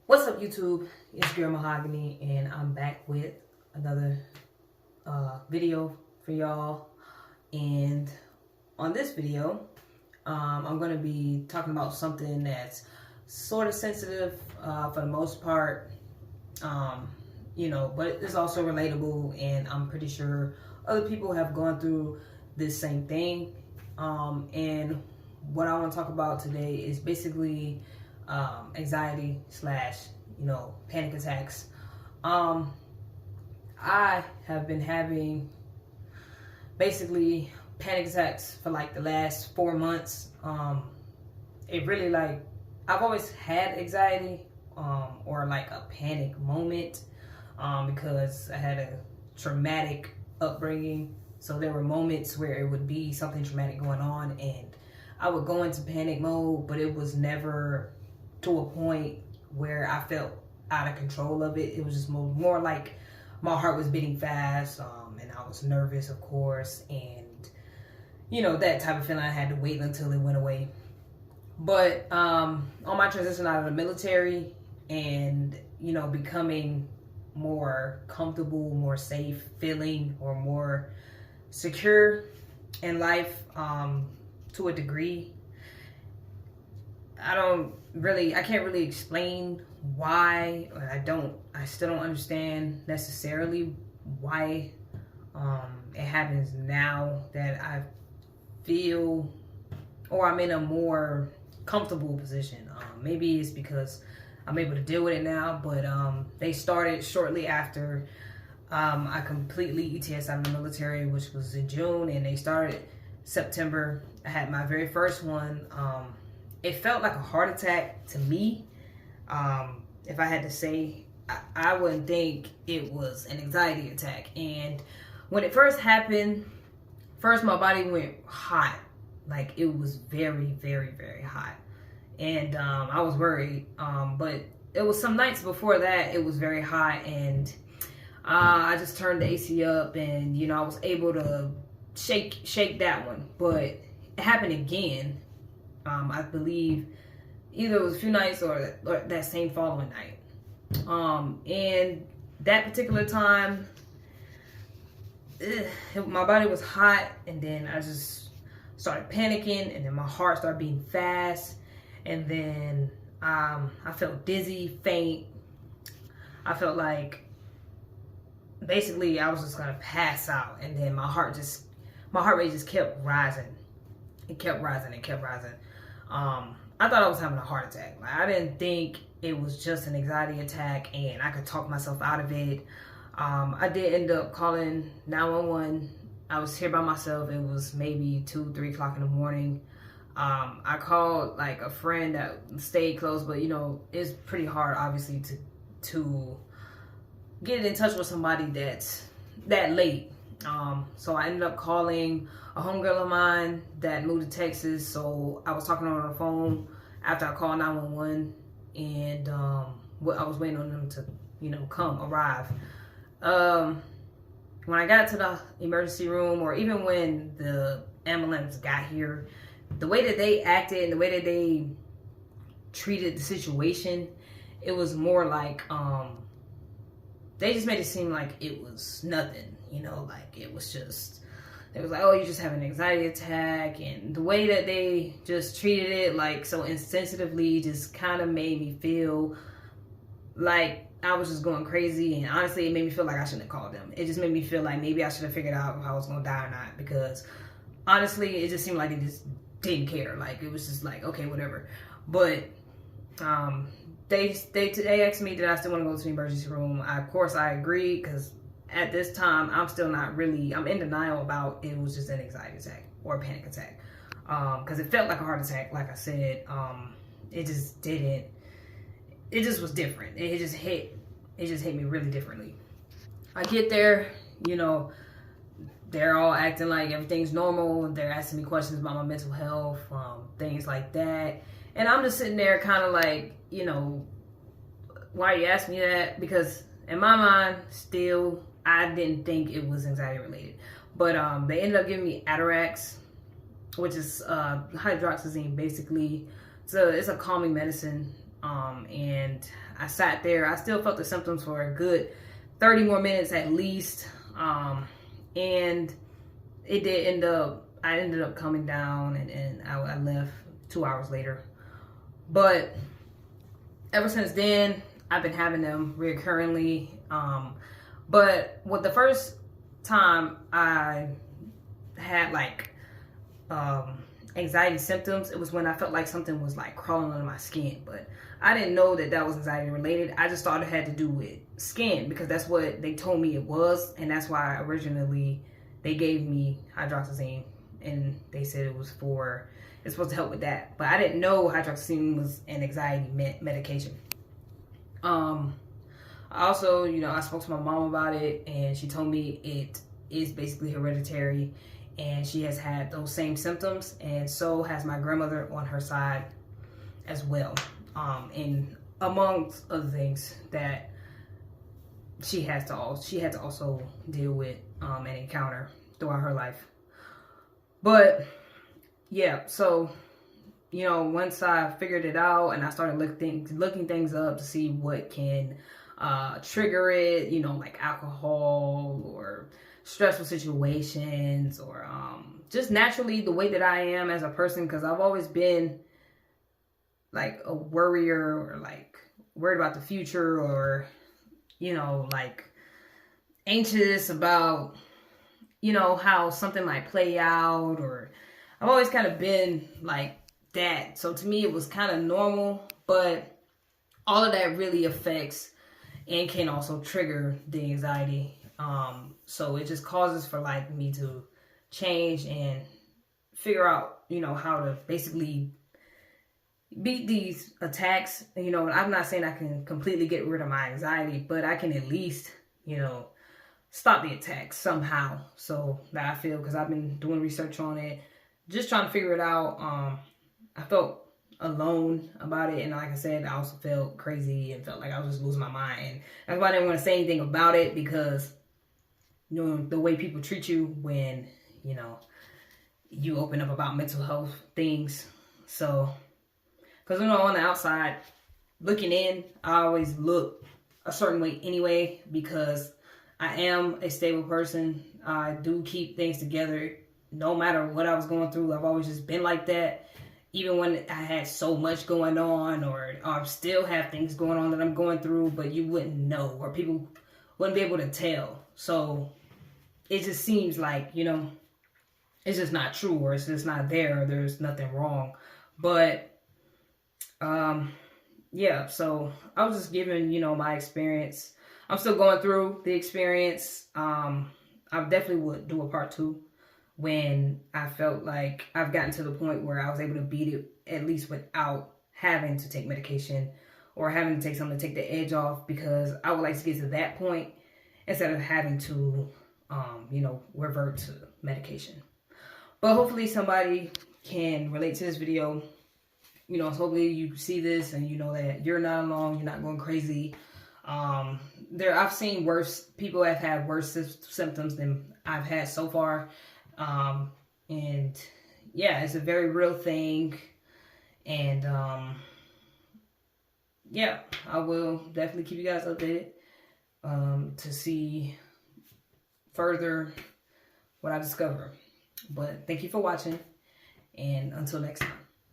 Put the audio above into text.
What's up, YouTube? It's Girl Mahogany, and I'm back with another video for y'all. And on this video, I'm going to be talking about something that's sort of sensitive for the most part, but it's also relatable, and I'm pretty sure other people have gone through this same thing. And what I want to talk about today is basically anxiety slash panic attacks. I have been having basically panic attacks for like the last 4 months. It really I've always had anxiety or like a panic moment because I had a traumatic upbringing. So there were moments where it would be something traumatic going on and I would go into panic mode, but it was never to a point where I felt out of control of it. It was just more like my heart was beating fast, and I was nervous, of course, and that type of feeling. I had to wait until it went away. But on my transition out of the military and becoming more comfortable, more safe feeling, or more secure in life, to a degree, I can't really explain why, or I still don't understand necessarily why it happens now that I feel, or I'm in a more comfortable position. Maybe it's because I'm able to deal with it now, but they started shortly after I completely ETS out of the military, which was in June, and they started September. I had my very first one. It felt like a heart attack to me. If I had to say, I wouldn't think it was an anxiety attack. And when it first happened, my body went hot. Like it was very, very, very hot. And I was worried. But it was some nights before that, it was very hot. And I just turned the AC up and, I was able to shake that one. But it happened again. I believe either it was a few nights or that same following night. And that particular time, my body was hot, and then I just started panicking, and then my heart started beating fast, and then I felt dizzy, faint. I felt like basically I was just gonna pass out, and then my heart rate just kept rising. It kept rising. I thought I was having a heart attack. Like, I didn't think it was just an anxiety attack and I could talk myself out of it. I did end up calling 911. I was here by myself. It was maybe 2-3 o'clock in the morning. I called like a friend that stayed close, but it's pretty hard obviously to get in touch with somebody that's that late. So I ended up calling a homegirl of mine that moved to Texas. So I was talking to her on the phone after I called 911, and I was waiting on them to, arrive. When I got to the emergency room, or even when the ambulance got here, the way that they acted and the way that they treated the situation, it was more like they just made it seem like it was nothing, like it was like, oh, you just have an anxiety attack. And the way that they just treated it, like so insensitively, just kind of made me feel like I was just going crazy. And honestly, it made me feel like I shouldn't have called them. It just made me feel like maybe I should have figured out if I was going to die or not, because honestly, it just seemed like they just didn't care. Like it was just like, okay, whatever. But they asked me, did I still want to go to the emergency room? Of course I agreed, because at this time I'm in denial about it was just an anxiety attack or a panic attack, because it felt like a heart attack. Like I said, it just was different. It just hit me really differently. I get there, they're all acting like everything's normal. They're asking me questions about my mental health, things like that. And I'm just sitting there kind of like, why you ask me that? Because in my mind, still, I didn't think it was anxiety related. But they ended up giving me Atarax, which is hydroxyzine, basically. So it's a calming medicine. And I sat there. I still felt the symptoms for a good 30 more minutes at least. And it did end up, I ended up coming down, and I left 2 hours later. But ever since then, I've been having them recurrently. But with the first time I had like anxiety symptoms, it was when I felt like something was like crawling under my skin. But I didn't know that that was anxiety related. I just thought it had to do with skin because that's what they told me it was, and that's why originally they gave me hydroxyzine, and they said it's supposed to help with that. But I didn't know hydroxyzine was an anxiety medication. Also, I spoke to my mom about it, and she told me it is basically hereditary, and she has had those same symptoms, and so has my grandmother on her side as well. And amongst other things that she had to also deal with and encounter throughout her life. But yeah, so once I figured it out and I started looking things up to see what can trigger it, like alcohol or stressful situations, or just naturally the way that I am as a person, because I've always been like a worrier, or like worried about the future, or like anxious about how something might play out, or I've always kind of been like that. So to me it was kind of normal, but all of that really affects and can also trigger the anxiety. So it just causes for like me to change and figure out, how to basically beat these attacks. And I'm not saying I can completely get rid of my anxiety, but I can at least, stop the attacks somehow. So that I feel, because I've been doing research on it, just trying to figure it out. I felt alone about it, and like I said, I also felt crazy and felt like I was just losing my mind. And that's why I didn't want to say anything about it, because the way people treat you when you open up about mental health things. So because on the outside looking in, I always look a certain way anyway, because I am a stable person. I do keep things together no matter what I was going through. I've always just been like that. Even when I had so much going on, or I still have things going on that I'm going through, but you wouldn't know, or people wouldn't be able to tell. So it just seems like, it's just not true, or it's just not there, or there's nothing wrong. But, yeah, so I was just giving, my experience. I'm still going through the experience. I definitely would do a part 2. When I felt like I've gotten to the point where I was able to beat it, at least without having to take medication or having to take something to take the edge off, because I would like to get to that point instead of having to, revert to medication. But hopefully somebody can relate to this video. Hopefully you see this and you know that you're not alone, you're not going crazy. I've seen people have had worse symptoms than I've had so far. And yeah, it's a very real thing. And yeah, I will definitely keep you guys updated to see further what I discover. But thank you for watching, and until next time.